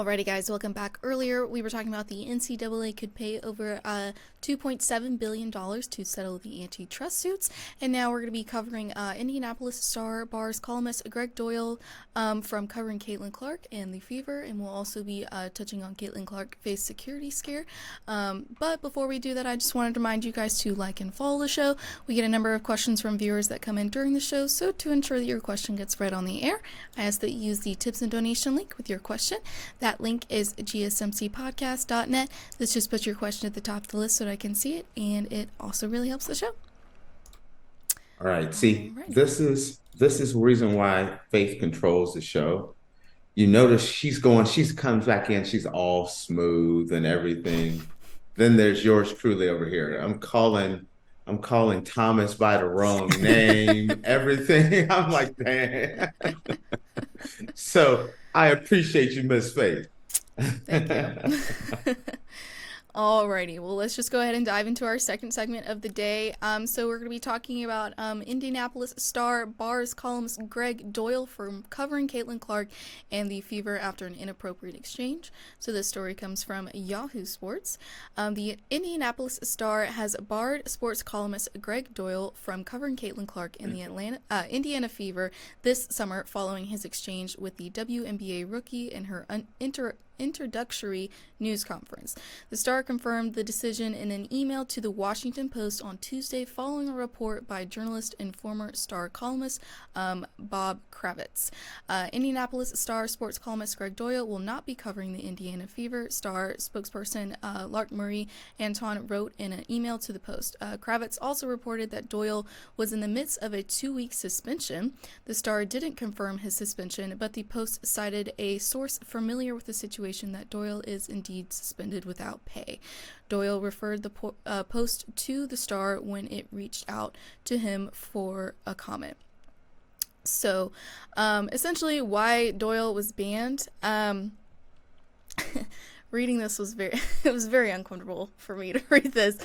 Alrighty guys, welcome back. Earlier we were talking about the NCAA could pay over $2.7 billion to settle the antitrust suits, and now we're going to be covering Indianapolis Star Bar's columnist Gregg Doyel from covering Caitlin Clark and the Fever, and we'll also be touching on Caitlin Clark face security scare. But before we do that, I just wanted to remind you guys to like and follow the show. We get a number of questions from viewers that come in during the show, so to ensure that your question gets read on the air, I ask that you use the tips and donation link with your question. That link is gsmcpodcast.net. This just puts your question at the top of the list so that I can see it, and it also really helps the show. All right. See, this is the reason why Faith controls the show. You notice she comes back in, she's all smooth and everything. Then there's yours truly over here. I'm calling Thomas by the wrong name, everything. I'm like, damn. So I appreciate you, Miss Faith. Thank you. Alrighty, well, let's just go ahead and dive into our second segment of the day. So we're going to be talking about Indianapolis Star Bar's columnist Gregg Doyel from covering Caitlin Clark and the Fever after an inappropriate exchange. So this story comes from Yahoo Sports. The Indianapolis Star has barred sports columnist Gregg Doyel from covering Caitlin Clark and the Indiana Fever this summer following his exchange with the WNBA rookie in her introductory news conference. The Star confirmed the decision in an email to the Washington Post on Tuesday following a report by journalist and former Star columnist Bob Kravitz. Indianapolis Star sports columnist Gregg Doyel will not be covering the Indiana Fever. Star spokesperson Lark Murray Anton wrote in an email to the Post. Kravitz also reported that Doyel was in the midst of a 2-week suspension. The Star didn't confirm his suspension, but the Post cited a source familiar with the situation that Doyel is indeed suspended without pay. Doyel referred the Post to the Star when it reached out to him for a comment. So, essentially, why Doyel was banned. Reading this was very uncomfortable for me to read this.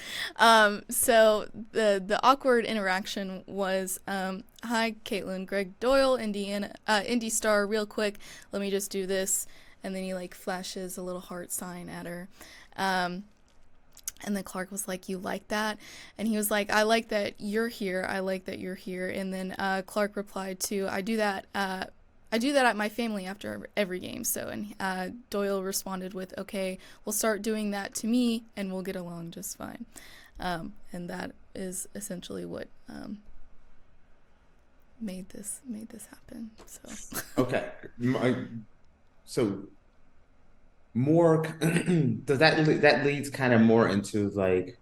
So the awkward interaction was, hi Caitlin, Gregg Doyel, Indy Star, real quick. Let me just do this. And then he like flashes a little heart sign at her. And then Clark was like, you like that? And he was like, I like that you're here. I like that you're here. And then Clark replied to, I do that at my family after every game. So, and Doyel responded with, okay, we'll start doing that to me and we'll get along just fine. And that is essentially what made this happen. So Okay. So more does that leads kind of more into like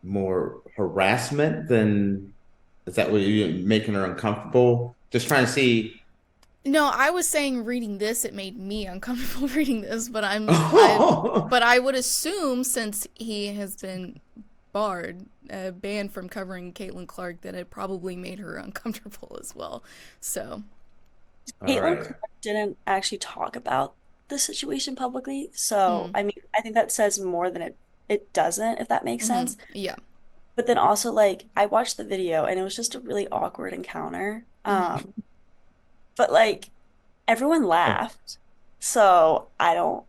more harassment than, is that what you're making her uncomfortable? Just trying to see. No, I was saying reading this, it made me uncomfortable reading this, but Oh, but I would assume since he has been banned from covering Caitlin Clark, that it probably made her uncomfortable as well. So, all Caitlin right. Clark didn't actually talk about the situation publicly, so mm, I mean, I think that says more than it doesn't, if that makes mm-hmm, sense. yeah, But then also, like, I watched the video and it was just a really awkward encounter. mm-hmm. But like everyone Oh. laughed, so I don't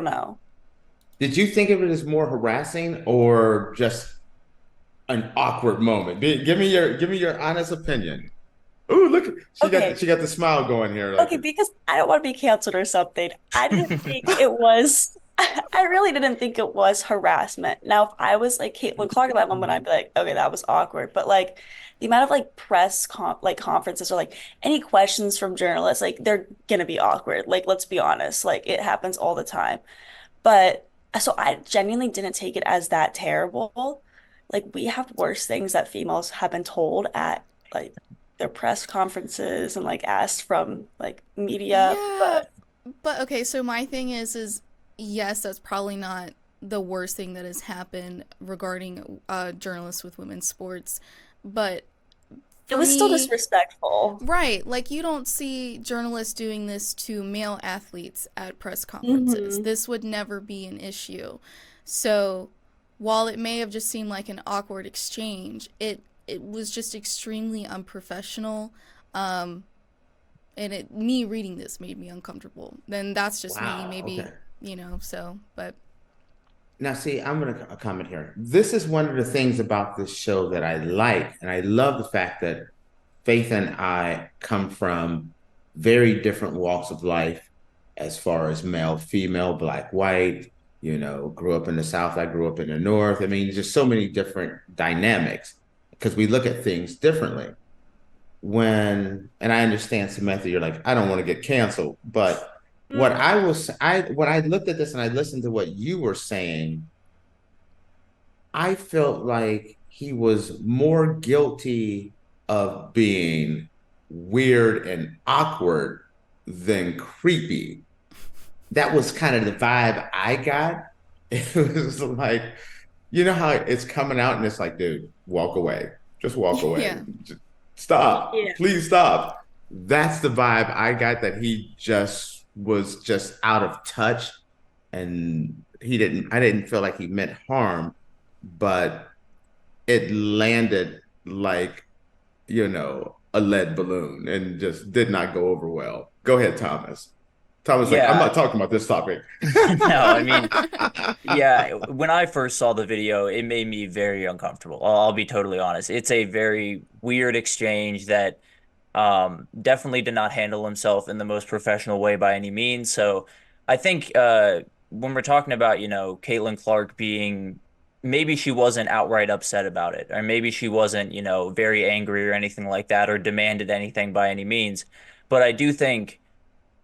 know. Did you think of it as more harassing or just an awkward moment? Give me your honest opinion. Ooh, look, Okay, she got the smile going here. Like, okay, because I don't want to be canceled or something. I didn't think it was. I really didn't think it was harassment. Now, if I was like Caitlin Clark at that moment, I'd be like, okay, that was awkward. But like the amount of like conferences or like any questions from journalists, like they're gonna be awkward. Like, let's be honest, like it happens all the time. But so I genuinely didn't take it as that terrible. Like we have worse things that females have been told at like their press conferences and like asked from like media. Yeah, But but okay, so my thing is yes, that's probably not the worst thing that has happened regarding journalists with women's sports, but it for was still me, disrespectful. right, like you don't see journalists doing this to male athletes at press conferences. Hmm. This would never be an issue. So, while it may have just seemed like an awkward exchange, it was just extremely unprofessional. Um and me reading this made me uncomfortable. Then that's just me, maybe, Okay. So, but. Now, see, I'm going to comment here. This is one of the things about this show that I like, and I love the fact that Faith and I come from very different walks of life as far as male, female, black, white, grew up in the South, I grew up in the North. I mean, just so many different dynamics because we look at things differently. And I understand, Samantha, you're like, I don't want to get canceled, but when I looked at this and I listened to what you were saying, I felt like he was more guilty of being weird and awkward than creepy. That was kind of the vibe I got. It was like, you know how it's coming out and it's like, dude, walk away. Just walk away. Yeah. Just stop. Yeah. Please stop. That's the vibe I got, that he just was just out of touch, and I didn't feel like he meant harm, but it landed like, a lead balloon and just did not go over well. Go ahead, Thomas. Thomas, like, I'm not talking about this topic. No, I mean, yeah, when I first saw the video, it made me very uncomfortable. I'll be totally honest. It's a very weird exchange that definitely did not handle himself in the most professional way by any means. So I think when we're talking about, Caitlin Clark being, maybe she wasn't outright upset about it, or maybe she wasn't, very angry or anything like that, or demanded anything by any means. But I do think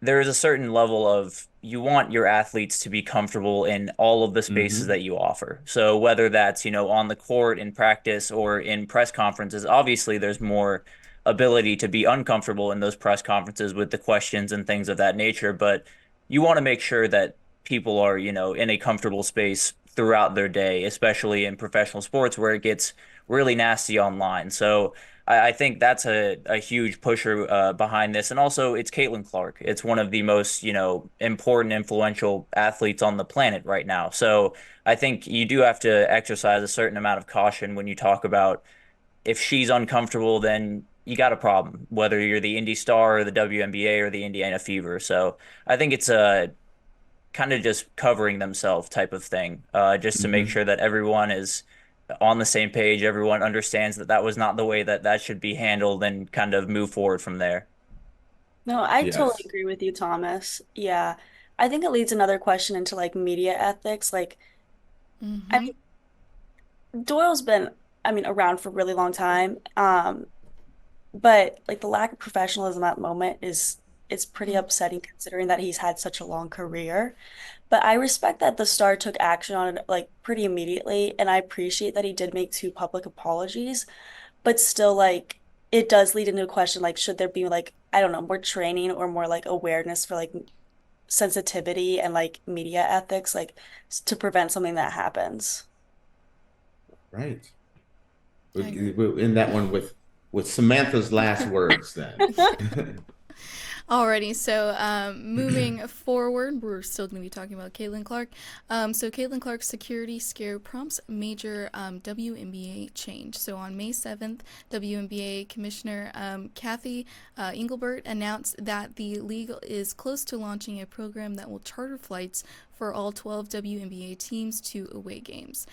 there is a certain level of, you want your athletes to be comfortable in all of the spaces that you offer. So whether that's, on the court, in practice, or in press conferences, obviously there's more ability to be uncomfortable in those press conferences with the questions and things of that nature. But you want to make sure that people are, in a comfortable space throughout their day, especially in professional sports where it gets really nasty online. So I think that's a huge pusher behind this. And also, it's Caitlin Clark. It's one of the most, important, influential athletes on the planet right now. So I think you do have to exercise a certain amount of caution when you talk about, if she's uncomfortable, then you got a problem, whether you're the Indy Star or the WNBA or the Indiana Fever. So I think it's a kind of just covering themselves type of thing, just to make sure that everyone is on the same page, everyone understands that that was not the way that that should be handled, and kind of move forward from there. No, I totally Yes. agree with you, Thomas. Yeah. I think it leads another question into like media ethics. Like, I Mm-hmm. mean, Doyle's been, around for a really long time. But like the lack of professionalism at the moment is pretty upsetting considering that he's had such a long career. But I respect that the Star took action on it like pretty immediately, and I appreciate that he did make two public apologies. But still, like, it does lead into a question like, should there be like, I don't know, more training or more like awareness for like sensitivity and like media ethics, like to prevent something that happens? Right. I agree. We're in that one with Samantha's last words then. Alrighty, so moving forward, we're still going to be talking about Caitlin Clark. So Caitlin Clark's security scare prompts major WNBA change. So on May 7th, WNBA Commissioner Kathy Engelbert announced that the league is close to launching a program that will charter flights for all 12 WNBA teams to away games.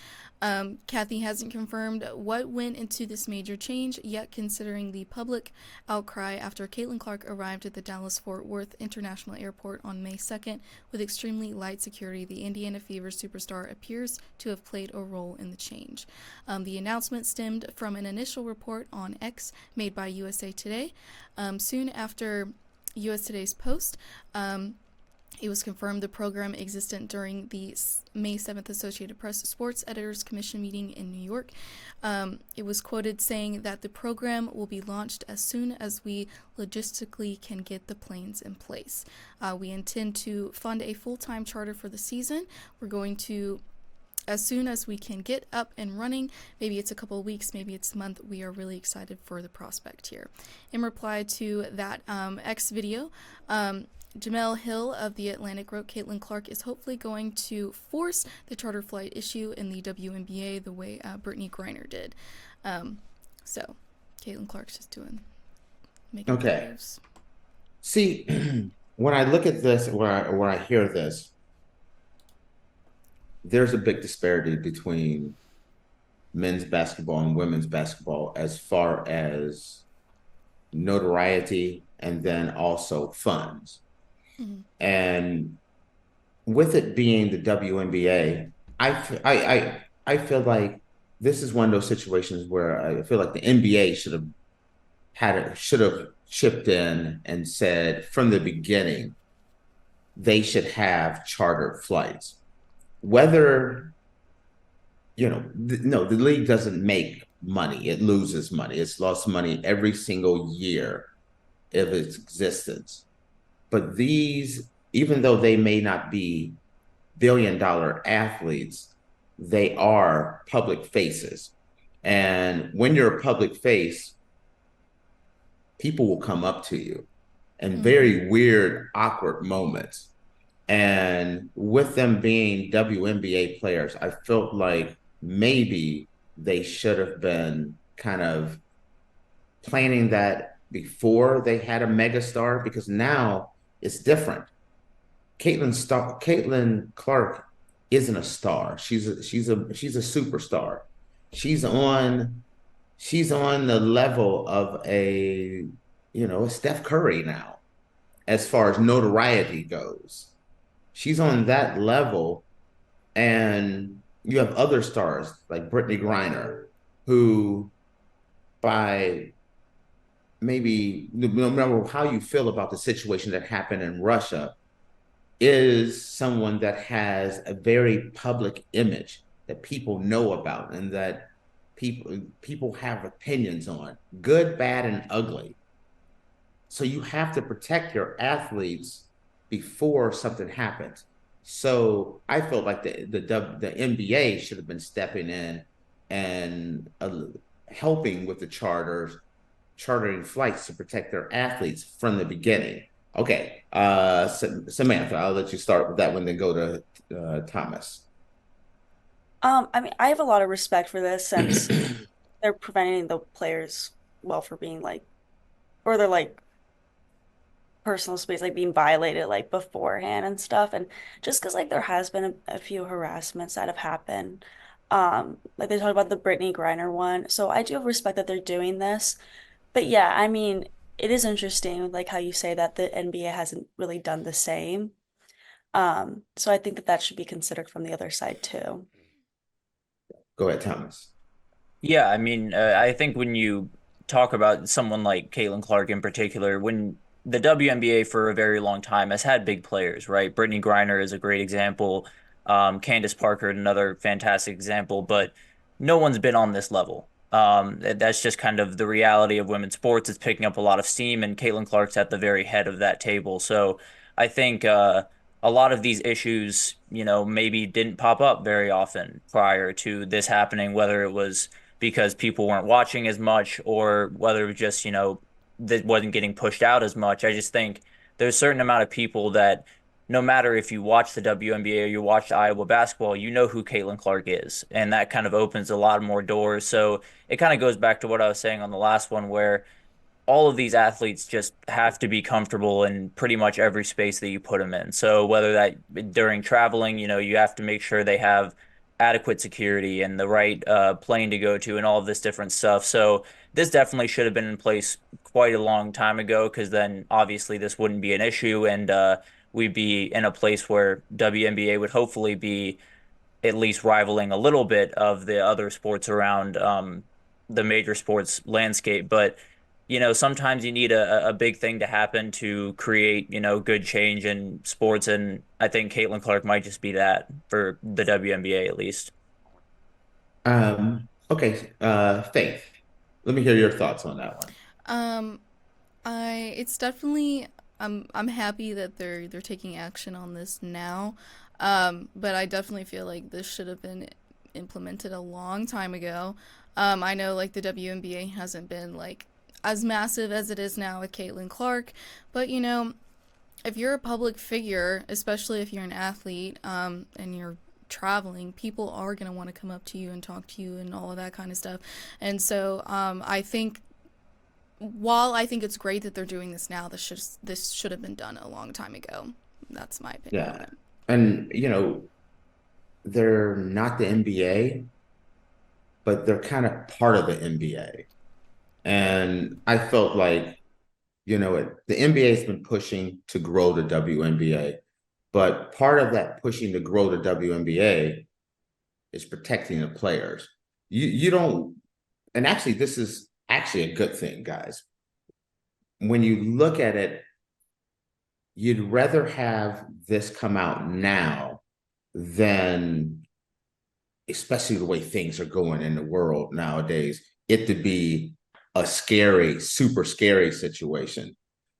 Kathy hasn't confirmed what went into this major change yet, considering the public outcry after Caitlin Clark arrived at the Dallas-Fort Worth International Airport on May 2nd with extremely light security. The Indiana Fever superstar appears to have played a role in the change. The announcement stemmed from an initial report on X made by USA Today. Soon after US Today's post, it was confirmed the program existed during the May 7th Associated Press Sports Editors Commission meeting in New York. It was quoted saying that the program will be launched as soon as we logistically can get the planes in place. We intend to fund a full-time charter for the season. We're going to, as soon as we can get up and running, maybe it's a couple of weeks, maybe it's a month, we are really excited for the prospect here. In reply to that X video, Jamel Hill of The Atlantic wrote, Caitlin Clark is hopefully going to force the charter flight issue in the WNBA the way Brittany Griner did. So Caitlin Clark's just making Okay. moves. See, when I look at this, where I hear this, there's a big disparity between men's basketball and women's basketball as far as notoriety and then also funds. Mm-hmm. And with it being the WNBA, I feel like this is one of those situations where I feel like the NBA should have chipped in and said from the beginning they should have chartered flights. Whether no, the league doesn't make money; it loses money. It's lost money every single year of its existence. But these, even though they may not be billion-dollar athletes, they are public faces. And when you're a public face, people will come up to you in Mm-hmm. very weird, awkward moments. And with them being WNBA players, I felt like maybe they should have been kind of planning that before they had a megastar because now it's different. Caitlin Clark isn't a star. She's a superstar. She's on she's on the level of a Steph Curry now as far as notoriety goes. She's on that level, and you have other stars like Brittany Griner, who by maybe no matter how you feel about the situation that happened in Russia, is someone that has a very public image that people know about and that people have opinions on, good, bad, and ugly. So you have to protect your athletes before something happens. So I felt like the NBA should have been stepping in and helping with the chartering flights to protect their athletes from the beginning. Okay, Samantha, I'll let you start with that one, then go to Thomas. I mean, I have a lot of respect for this since they're preventing the players, well, for being like, or they're like personal space like being violated like beforehand and stuff. And just because like there has been a few harassments that have happened, like they talked about the Brittany Griner one. So I do have respect that they're doing this. But yeah, I mean, it is interesting like how you say that the NBA hasn't really done the same. So I think that that should be considered from the other side too. Go ahead, Thomas. Yeah, I mean, I think when you talk about someone like Caitlin Clark in particular, when the WNBA for a very long time has had big players, right? Brittany Griner is a great example. Candace Parker, another fantastic example, but no one's been on this level. That's just kind of the reality of women's sports. It's picking up a lot of steam, and Caitlin Clark's at the very head of that table. So I think a lot of these issues, maybe didn't pop up very often prior to this happening, whether it was because people weren't watching as much or whether it was just, that wasn't getting pushed out as much. I just think there's a certain amount of people that no matter if you watch the WNBA or you watch Iowa basketball, you know who Caitlin Clark is. And that kind of opens a lot more doors. So it kind of goes back to what I was saying on the last one, where all of these athletes just have to be comfortable in pretty much every space that you put them in. So whether that during traveling, you have to make sure they have adequate security and the right plane to go to and all of this different stuff. So this definitely should have been in place quite a long time ago, because then obviously this wouldn't be an issue, and we'd be in a place where WNBA would hopefully be at least rivaling a little bit of the other sports around the major sports landscape. But sometimes you need a big thing to happen to create, good change in sports. And I think Caitlin Clark might just be that for the WNBA at least. Okay, Faith, let me hear your thoughts on that one. Um, it's definitely I'm happy that they're taking action on this now. But I definitely feel like this should have been implemented a long time ago. I know like the WNBA hasn't been like as massive as it is now with Caitlin Clark, but if you're a public figure, especially if you're an athlete, and you're traveling, people are going to want to come up to you and talk to you and all of that kind of stuff. And so I think while I think it's great that they're doing this now, this should have been done a long time ago. That's my opinion on Yeah. it. And, they're not the NBA, but they're kind of part of the NBA. And I felt like, the NBA has been pushing to grow the WNBA, but part of that pushing to grow the WNBA is protecting the players. You don't, and actually, this is actually a good thing, guys. When you look at it, you'd rather have this come out now than, especially the way things are going in the world nowadays, it to be a scary, super scary situation.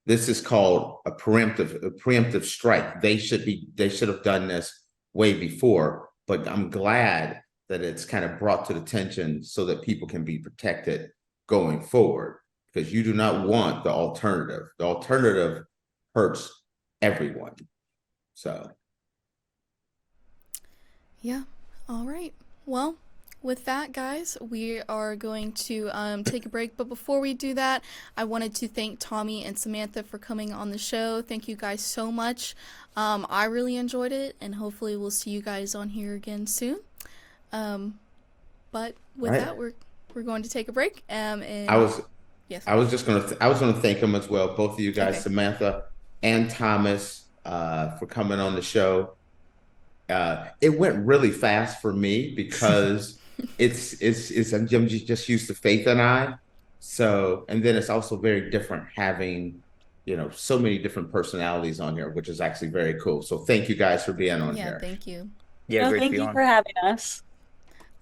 This is called a preemptive strike. They should have done this way before, but I'm glad that it's kind of brought to the attention so that people can be protected going forward, because you do not want the alternative. The alternative hurts everyone. So. Yeah. All right. Well, with that, guys, we are going to take a break. But before we do that, I wanted to thank Tommy and Samantha for coming on the show. Thank you guys so much. I really enjoyed it, and hopefully we'll see you guys on here again soon. But with that, we're going to take a break. And yes, I was gonna thank them as well, both of you guys, Okay. Samantha and Thomas, for coming on the show. It went really fast for me because I'm just used to Faith and I. So, and then it's also very different having, so many different personalities on here, which is actually very cool. So thank you guys for being on yeah, here. thank you. Yeah, No, great to thank be you on. for having us.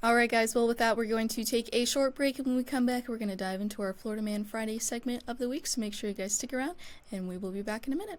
All right, guys. Well, with that, we're going to take a short break, and when we come back, we're going to dive into our Florida Man Friday segment of the week. So make sure you guys stick around, and we will be back in a minute.